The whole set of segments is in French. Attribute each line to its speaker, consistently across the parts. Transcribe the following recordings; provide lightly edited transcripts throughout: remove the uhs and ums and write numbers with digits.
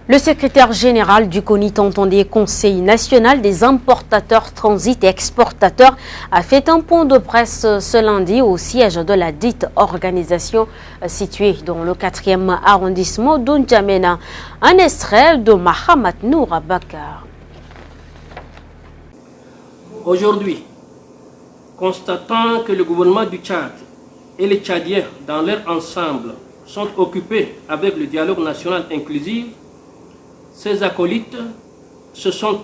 Speaker 1: Le secrétaire général du CONIT, Conseil national des importateurs, transit et exportateurs, a fait un point de presse ce lundi au siège de la dite organisation située dans le 4e arrondissement d'Oundjamena. Un extrait de Mahamat Nour Bakar.
Speaker 2: Aujourd'hui, constatant que le gouvernement du Tchad et les Tchadiens dans leur ensemble sont occupés avec le dialogue national inclusif, ces acolytes se sont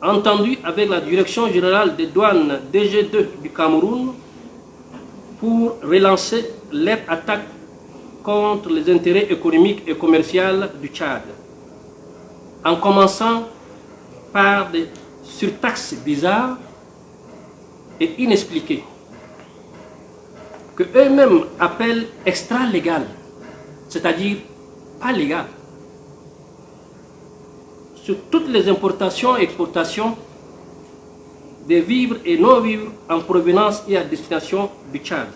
Speaker 2: entendus avec la Direction générale des douanes DG2 du Cameroun pour relancer leur attaque contre les intérêts économiques et commerciaux du Tchad, en commençant par des surtaxes bizarres et inexpliquées, que eux-mêmes appellent extra-légales, c'est-à-dire pas légales, sur toutes les importations et exportations des vivres et non-vivres en provenance et à destination du Tchad.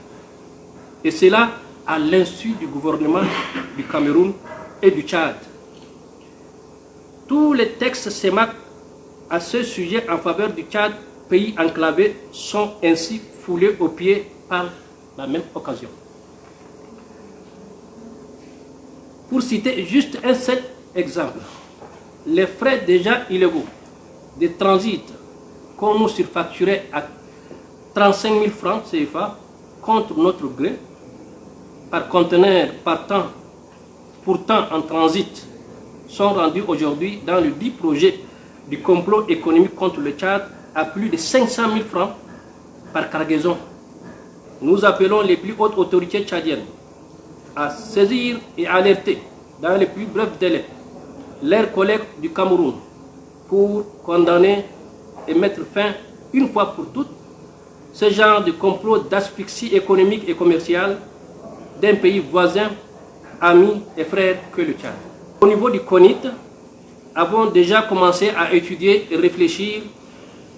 Speaker 2: Et cela à l'insu du gouvernement du Cameroun et du Tchad. Tous les textes CEMAC à ce sujet en faveur du Tchad, pays enclavé, sont ainsi foulés aux pieds par la même occasion. Pour citer juste un seul exemple, les frais déjà illégaux de transit qu'on nous surfacturait à 35 000 francs CFA contre notre gré par conteneur partant pourtant en transit sont rendus aujourd'hui dans le dit projet du complot économique contre le Tchad à plus de 500 000 francs par cargaison. Nous appelons les plus hautes autorités tchadiennes à saisir et alerter dans les plus brefs délais leurs collègues du Cameroun pour condamner et mettre fin, une fois pour toutes, ce genre de complot d'asphyxie économique et commerciale d'un pays voisin, ami et frère que le Tchad. Au niveau du CONIT, avons déjà commencé à étudier et réfléchir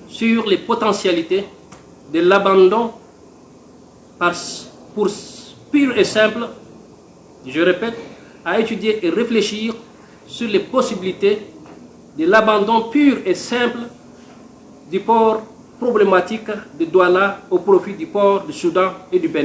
Speaker 2: sur les potentialités de l'abandon pour pur et simple, je répète, à étudier et réfléchir sur les possibilités de l'abandon pur et simple du port problématique de Douala au profit du port du Soudan et du Bénin.